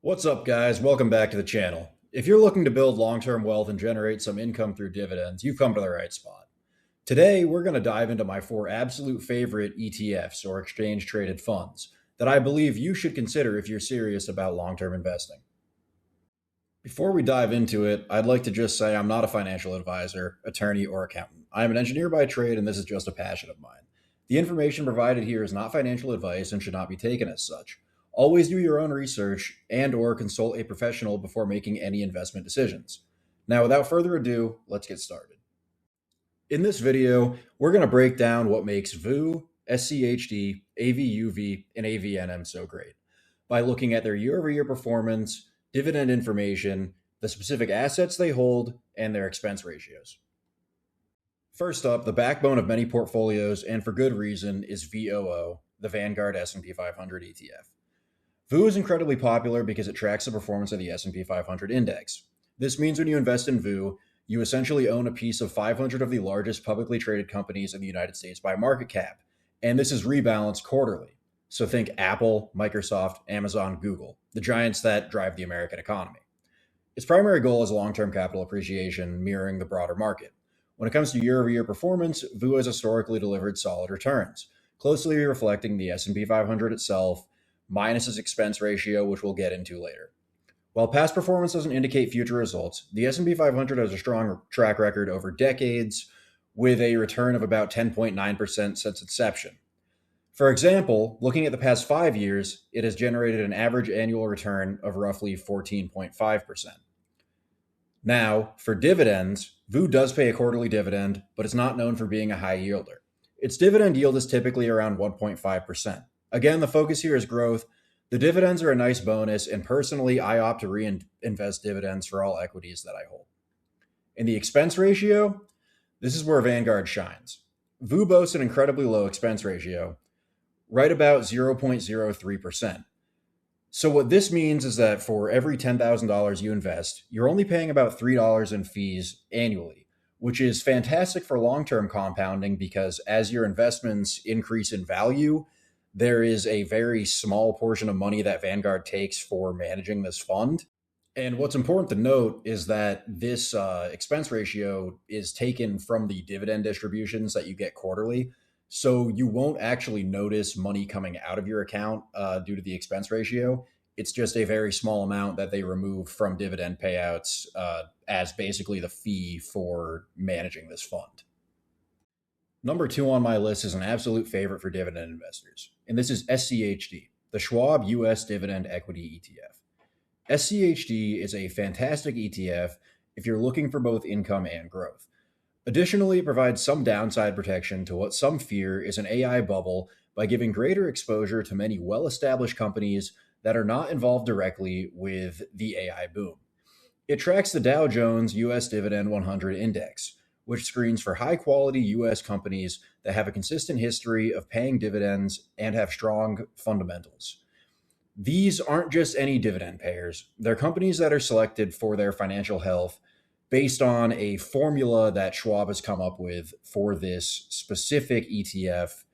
What's up, guys? Welcome back to the channel. If you're looking to build long-term wealth and generate some income through dividends, you've come to the right spot. Today, we're going to dive into my four absolute favorite ETFs, or exchange-traded funds, that I believe you should consider if you're serious about long-term investing. Before we dive into it, I'd like to just say I'm not a financial advisor, attorney, or accountant. I am an engineer by trade, and this is just a passion of mine. The information provided here is not financial advice and should not be taken as such. Always do your own research and/or consult a professional before making any investment decisions. Now, without further ado, let's get started. In this video, we're going to break down what makes VOO, SCHD, AVUV, and AVNM so great by looking at their year-over-year performance, dividend information, the specific assets they hold, and their expense ratios. First up, the backbone of many portfolios, and for good reason, is VOO, the Vanguard S&P 500 ETF. VOO is incredibly popular because it tracks the performance of the S&P 500 index. This means when you invest in VOO, you essentially own a piece of 500 of the largest publicly traded companies in the United States by market cap, and this is rebalanced quarterly. So think Apple, Microsoft, Amazon, Google, the giants that drive the American economy. Its primary goal is long-term capital appreciation, mirroring the broader market. When it comes to year-over-year performance, VOO has historically delivered solid returns, closely reflecting the S&P 500 itself, minus its expense ratio, which we'll get into later. While past performance doesn't indicate future results, the S&P 500 has a strong track record over decades, with a return of about 10.9% since inception. For example, looking at the past 5 years, it has generated an average annual return of roughly 14.5%. Now, for dividends, VOO does pay a quarterly dividend, but it's not known for being a high yielder. Its dividend yield is typically around 1.5%. Again, the focus here is growth. The dividends are a nice bonus, and personally, I opt to reinvest dividends for all equities that I hold. In the expense ratio, this is where Vanguard shines. VOO boasts an incredibly low expense ratio, right about 0.03%. So what this means is that for every $10,000 you invest, you're only paying about $3 in fees annually, which is fantastic for long-term compounding because as your investments increase in value, there is a very small portion of money that Vanguard takes for managing this fund. And what's important to note is that this expense ratio is taken from the dividend distributions that you get quarterly. So you won't actually notice money coming out of your account due to the expense ratio. It's just a very small amount that they remove from dividend payouts as basically the fee for managing this fund. Number 2 on my list is an absolute favorite for dividend investors, and this is SCHD, the Schwab US Dividend Equity ETF. SCHD is a fantastic ETF if you're looking for both income and growth. Additionally, it provides some downside protection to what some fear is an AI bubble by giving greater exposure to many well-established companies that are not involved directly with the AI boom. It tracks the Dow Jones US Dividend 100 Index, which screens for high-quality U.S. companies that have a consistent history of paying dividends and have strong fundamentals. These aren't just any dividend payers. They're companies that are selected for their financial health based on a formula that Schwab has come up with for this specific ETF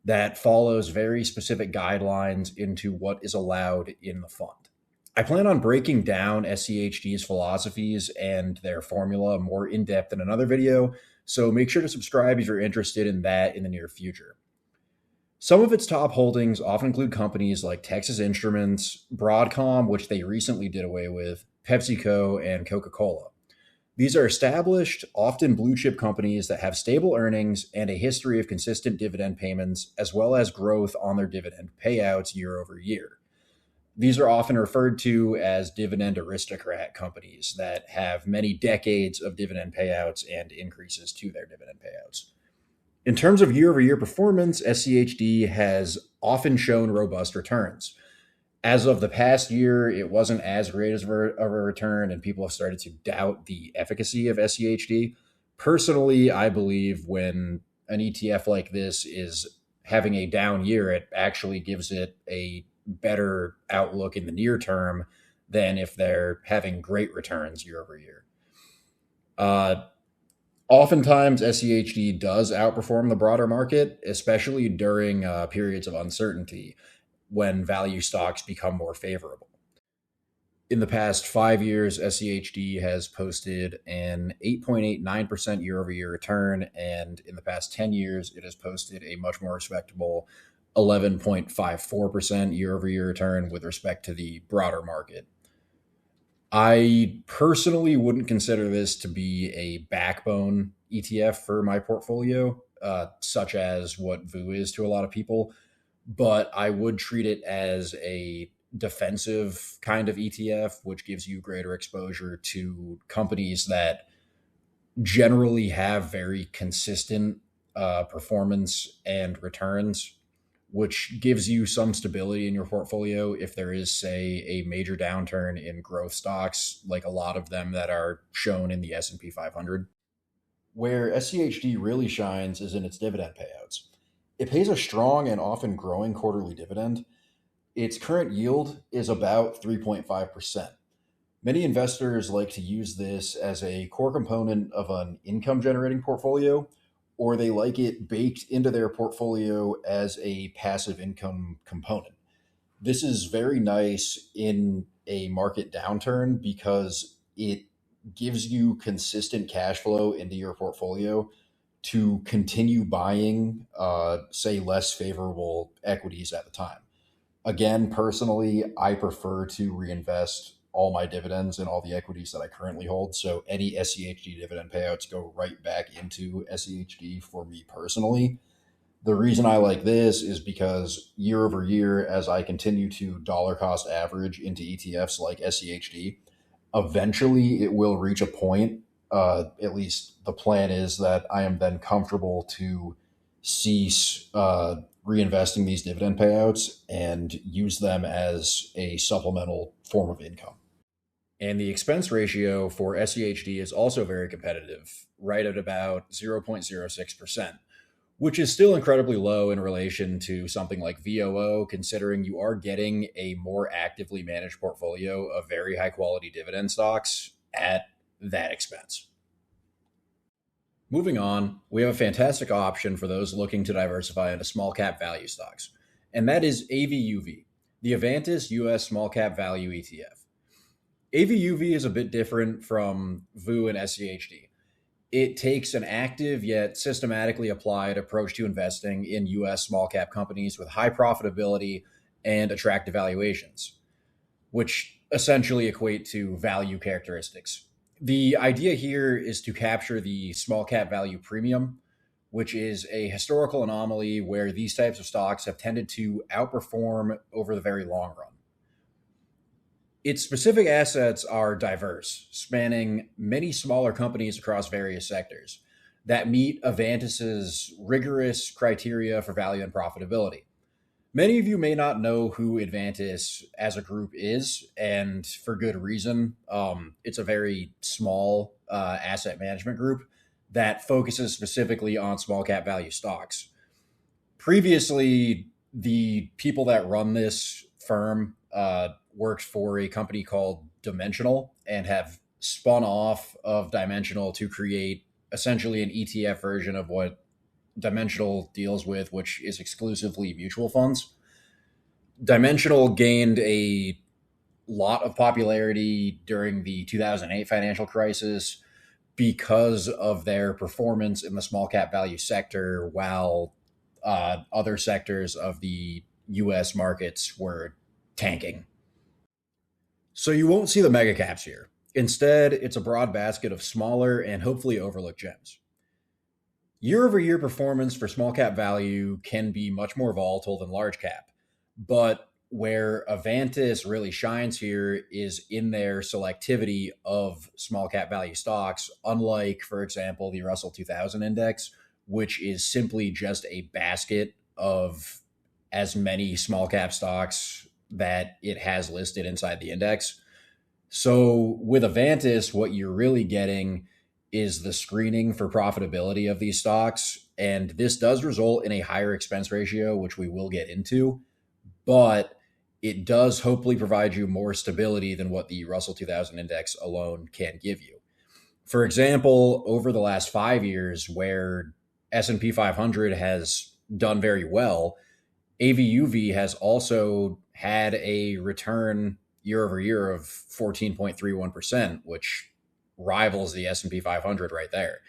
that follows very specific guidelines into what is allowed in the fund. I plan on breaking down SCHD's philosophies and their formula more in depth in another video, so make sure to subscribe if you're interested in that in the near future. Some of its top holdings often include companies like Texas Instruments, Broadcom, which they recently did away with, PepsiCo, and Coca-Cola. These are established, often blue chip companies that have stable earnings and a history of consistent dividend payments, as well as growth on their dividend payouts year over year. These are often referred to as dividend aristocrat companies that have many decades of dividend payouts and increases to their dividend payouts. In terms of year-over-year performance, SCHD has often shown robust returns. As of the past year, it wasn't as great of a return, and people have started to doubt the efficacy of SCHD. Personally, I believe when an ETF like this is having a down year, it actually gives it a better outlook in the near term than if they're having great returns year over year. Oftentimes, SCHD does outperform the broader market, especially during periods of uncertainty when value stocks become more favorable. In the past 5 years, SCHD has posted an 8.89% year over year return. And in the past 10 years, it has posted a much more respectable 11.54% year over year return with respect to the broader market. I personally wouldn't consider this to be a backbone ETF for my portfolio, such as what VOO is to a lot of people, but I would treat it as a defensive kind of ETF, which gives you greater exposure to companies that generally have very consistent performance and returns, which gives you some stability in your portfolio if there is, say, a major downturn in growth stocks, like a lot of them that are shown in the S&P 500. Where SCHD really shines is in its dividend payouts. It pays a strong and often growing quarterly dividend. Its current yield is about 3.5%. Many investors like to use this as a core component of an income generating portfolio, or they like it baked into their portfolio as a passive income component. This is very nice in a market downturn because it gives you consistent cash flow into your portfolio to continue buying, say, less favorable equities at the time. Again, personally, I prefer to reinvest all my dividends in all the equities that I currently hold. So any SCHD dividend payouts go right back into SCHD for me personally. The reason I like this is because year over year, as I continue to dollar cost average into ETFs like SCHD, eventually it will reach a point. At least the plan is that I am then comfortable to cease reinvesting these dividend payouts and use them as a supplemental form of income. And the expense ratio for SCHD is also very competitive, right at about 0.06%, which is still incredibly low in relation to something like VOO, considering you are getting a more actively managed portfolio of very high quality dividend stocks at that expense. Moving on, we have a fantastic option for those looking to diversify into small cap value stocks, and that is AVUV, the Avantis US Small Cap Value ETF. AVUV is a bit different from VOO and SCHD. It takes an active yet systematically applied approach to investing in US small cap companies with high profitability and attractive valuations, which essentially equate to value characteristics. The idea here is to capture the small cap value premium, which is a historical anomaly where these types of stocks have tended to outperform over the very long run. Its specific assets are diverse, spanning many smaller companies across various sectors that meet Avantis's rigorous criteria for value and profitability. Many of you may not know who Avantis as a group is, and for good reason. It's a very small asset management group that focuses specifically on small cap value stocks. Previously, the people that run this firm worked for a company called Dimensional and have spun off of Dimensional to create essentially an ETF version of what Dimensional deals with, which is exclusively mutual funds. Dimensional gained a lot of popularity during the 2008 financial crisis because of their performance in the small cap value sector, while other sectors of the US markets were tanking. So you won't see the mega caps here. Instead, it's a broad basket of smaller and hopefully overlooked gems. Year over year performance for small cap value can be much more volatile than large cap, but where Avantis really shines here is in their selectivity of small cap value stocks, unlike, for example, the Russell 2000 index, which is simply just a basket of as many small cap stocks that it has listed inside the index. So with Avantis, what you're really getting is the screening for profitability of these stocks. And this does result in a higher expense ratio, which we will get into, but it does hopefully provide you more stability than what the Russell 2000 index alone can give you. For example, over the last 5 years, where S&P 500 has done very well, AVUV has also had a return year over year of 14.31%, which rivals the S&P 500 right there.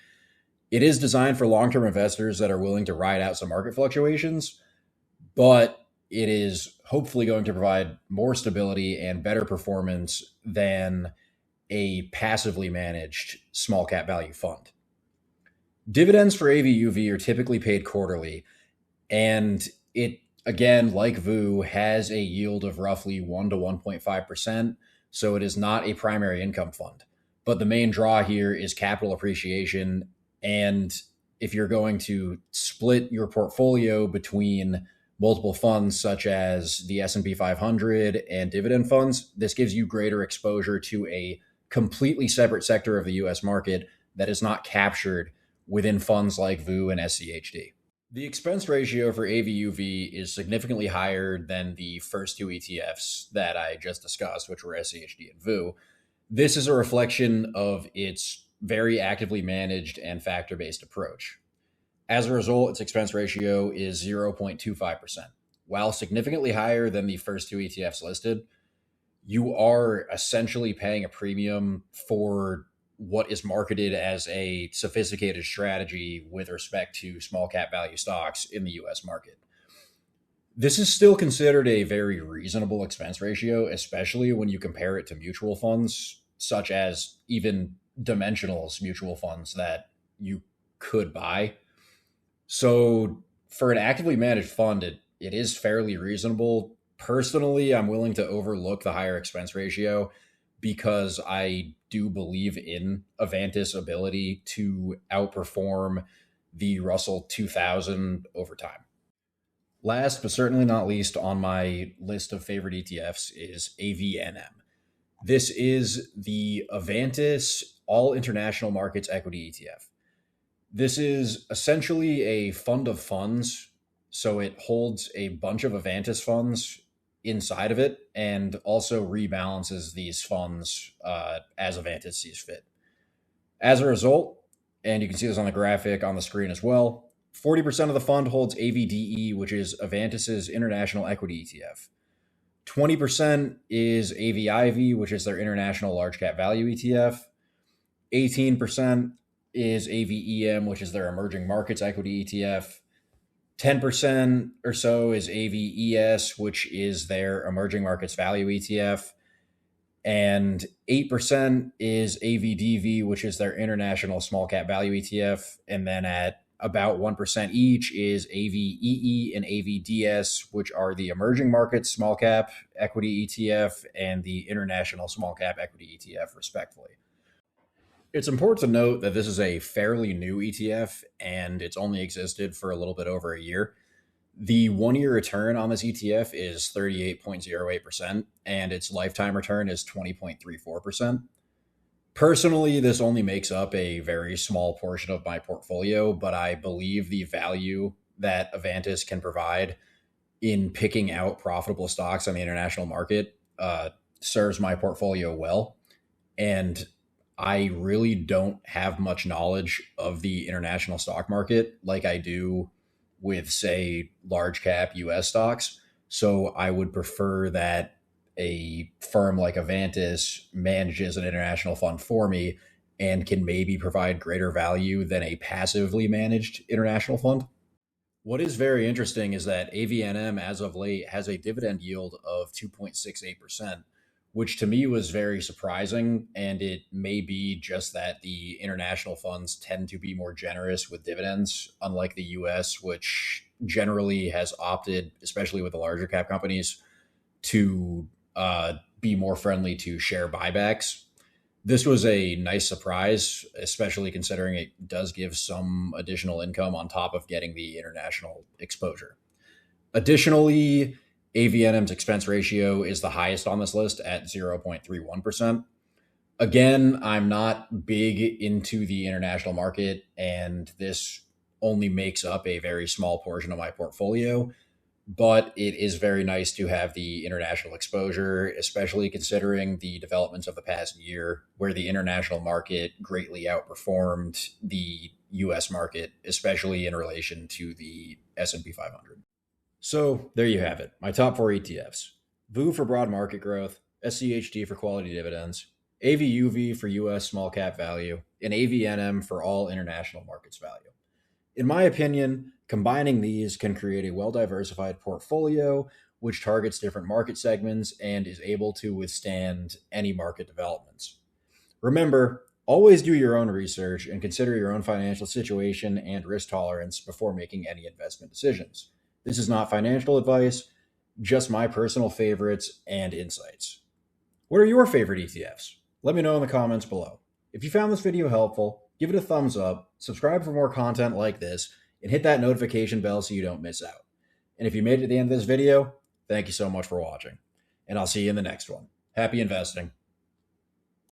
It is designed for long-term investors that are willing to ride out some market fluctuations, but it is hopefully going to provide more stability and better performance than a passively managed small cap value fund. Dividends for AVUV are typically paid quarterly, and it, again, like VOO, has a yield of roughly 1 to 1.5%, so it is not a primary income fund. But the main draw here is capital appreciation, and if you're going to split your portfolio between multiple funds such as the S&P 500 and dividend funds, this gives you greater exposure to a completely separate sector of the US market that is not captured within funds like VOO and SCHD. The expense ratio for AVUV is significantly higher than the first two ETFs that I just discussed, which were SCHD and VOO. This is a reflection of its very actively managed and factor-based approach. As a result, its expense ratio is 0.25%. While significantly higher than the first two ETFs listed, you are essentially paying a premium for what is marketed as a sophisticated strategy with respect to small cap value stocks in the US market. This is still considered a very reasonable expense ratio, especially when you compare it to mutual funds, such as even Dimensional's mutual funds that you could buy. So for an actively managed fund, it is fairly reasonable. Personally, I'm willing to overlook the higher expense ratio because I do believe in Avantis' ability to outperform the Russell 2000 over time. Last but certainly not least on my list of favorite ETFs is AVNM. This is the Avantis All International Markets Equity ETF. This is essentially a fund of funds, so it holds a bunch of Avantis funds inside of it and also rebalances these funds as Avantis sees fit. As a result, and you can see this on the graphic on the screen as well, 40% of the fund holds AVDE, which is Avantis' International Equity ETF. 20% is AVIV, which is their International Large Cap Value ETF. 18% is AVEM, which is their Emerging Markets Equity ETF. 10% or so is AVES, which is their Emerging Markets Value ETF. And 8% is AVDV, which is their International Small Cap Value ETF. And then at about 1% each is AVEE and AVDS, which are the Emerging Markets Small Cap Equity ETF and the International Small Cap Equity ETF, respectively. It's important to note that this is a fairly new ETF and it's only existed for a little bit over a year. The 1-year return on this ETF is 38.08% and its lifetime return is 20.34%. Personally, this only makes up a very small portion of my portfolio, but I believe the value that Avantis can provide in picking out profitable stocks on the international market serves my portfolio well. And I really don't have much knowledge of the international stock market like I do with, say, large cap US stocks. So I would prefer that a firm like Avantis manages an international fund for me and can maybe provide greater value than a passively managed international fund. What is very interesting is that AVNM as of late has a dividend yield of 2.68%, which to me was very surprising. And it may be just that the international funds tend to be more generous with dividends, unlike the US, which generally has opted, especially with the larger cap companies, to be more friendly to share buybacks. This was a nice surprise, especially considering it does give some additional income on top of getting the international exposure. Additionally, AVNM's expense ratio is the highest on this list at 0.31%. Again, I'm not big into the international market, and this only makes up a very small portion of my portfolio, but it is very nice to have the international exposure, especially considering the developments of the past year, where the international market greatly outperformed the US market, especially in relation to the S&P 500. So there you have it, my top 4 ETFs. VOO for broad market growth, SCHD for quality dividends, AVUV for US small cap value, and AVNM for all international markets value. In my opinion, combining these can create a well diversified portfolio which targets different market segments and is able to withstand any market developments. Remember, always do your own research and consider your own financial situation and risk tolerance before making any investment decisions. This is not financial advice, just my personal favorites and insights. What are your favorite ETFs? Let me know in the comments below. If you found this video helpful, give it a thumbs up, subscribe for more content like this, and hit that notification bell so you don't miss out. And if you made it to the end of this video, thank you so much for watching. And I'll see you in the next one. Happy investing.